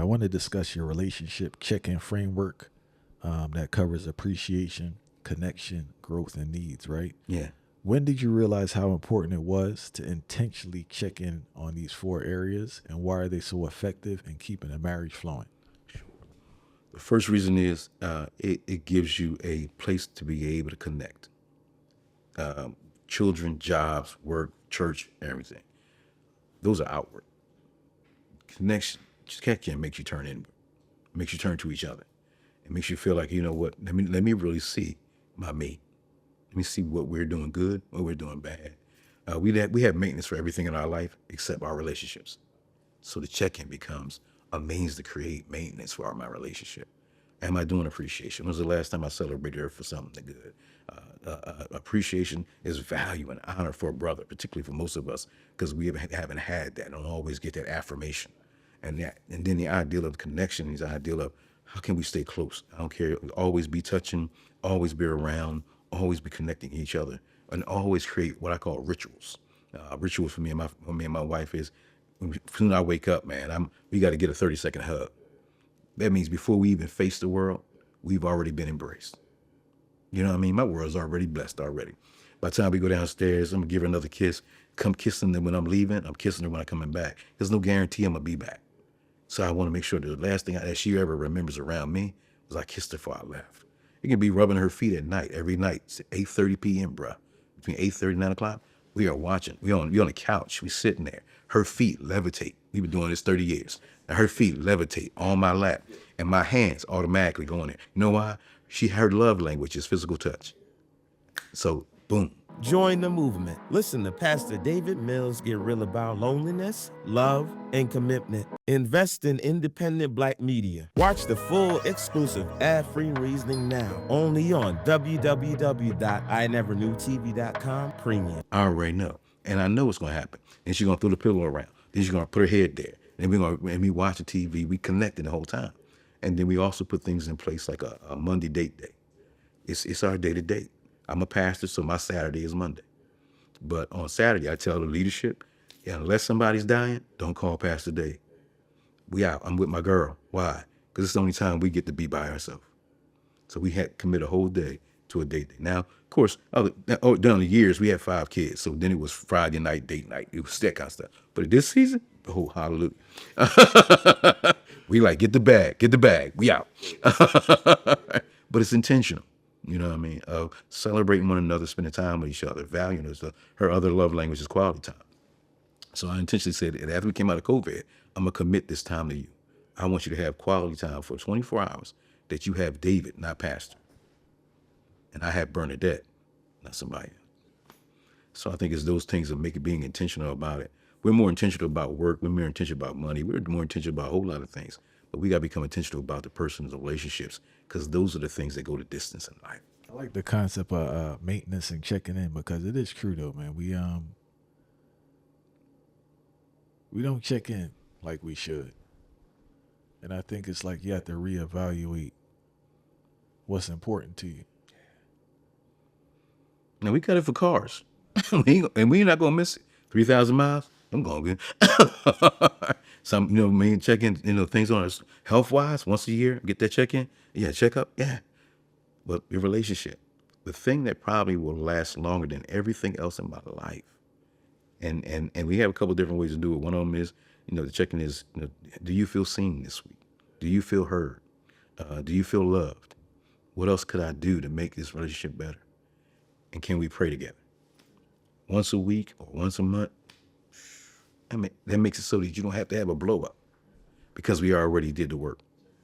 want to discuss your relationship check-in framework that covers appreciation, connection, growth, and needs, right? Yeah. When did you realize how important it was to intentionally check in on these four areas, and why are they so effective in keeping a marriage flowing? The first reason is it gives you a place to be able to connect. Children, jobs, work, church, everything. Those are outward. Connection, check-in makes you turn inward, makes you turn to each other. It makes you feel like, you know what, let me really see my mate. Let me see what we're doing good, what we're doing bad. We have maintenance for everything in our life except our relationships. So the check-in becomes a means to create maintenance for my relationship. Am I doing appreciation? When was the last time I celebrated her for something good? Appreciation is value and honor for a brother, particularly for most of us, because we haven't had that. Don't always get that affirmation. And then the ideal of connection is the ideal of how can we stay close? I don't care. Always be touching, always be around, always be connecting each other, and always create what I call rituals. Rituals for me and my wife is, soon I wake up, man, we got to get a 30-second hug. That means before we even face the world, we've already been embraced. You know what I mean? My world's already blessed already. By the time we go downstairs, I'm gonna give her another kiss. Come kissing them when I'm leaving. I'm kissing her when I'm coming back. There's no guarantee I'm gonna be back. So I want to make sure that the last thing that she ever remembers around me was I kissed her before I left. It can be rubbing her feet at night, every night. It's 8:30 p.m., bruh. Between 8:30 and 9 o'clock, we are watching. We on the couch. We sitting there. Her feet levitate. We've been doing this 30 years. And her feet levitate on my lap. And my hands automatically go in there. You know why? Her love language is physical touch. So, boom. Join the movement. Listen to Pastor David Mills get real about loneliness, love, and commitment. Invest in independent Black media. Watch the full exclusive ad-free reasoning now. Only on www.ineverknewtv.com premium. I already know. And I know what's going to happen. And she's going to throw the pillow around. Then she's going to put her head there. And we watch the TV. We connected the whole time. And then we also put things in place like a Monday date day. It's our day to date. I'm a pastor, so my Saturday is Monday. But on Saturday, I tell the leadership, unless somebody's dying, don't call Pastor Dave. We out. I'm with my girl. Why? Because it's the only time we get to be by ourselves. So we had commit a whole day to a date day. Now, of course, down the years, we had 5 kids. So then it was Friday night, date night. It was that kind of stuff. But this season, oh, hallelujah. We like, get the bag. We out. But it's intentional. You know what I mean? Of celebrating one another, spending time with each other, valuing us. Her other love language is quality time. So I intentionally said that after we came out of COVID, I'm going to commit this time to you. I want you to have quality time for 24 hours, that you have David, not Pastor. And I have Bernadette, not somebody else. So I think it's those things that make it being intentional about it. We're more intentional about work. We're more intentional about money. We're more intentional about a whole lot of things. But we got to become intentional about the person's relationships, because those are the things that go the distance in life. I like the concept of maintenance and checking in, because it is true though, man. We don't check in like we should. And I think it's like you have to reevaluate what's important to you. Now, we got it for cars. And we're not going to miss it. 3,000 miles, I'm going to get some, check in, things on us health-wise once a year, get that check-in. Yeah, check up. Yeah. But your relationship, the thing that probably will last longer than everything else in my life. And we have a couple of different ways to do it. One of them is, the check-in is, do you feel seen this week? Do you feel heard? Do you feel loved? What else could I do to make this relationship better? And can we pray together? Once a week or once a month, that makes it so that you don't have to have a blow up, because we already did the work.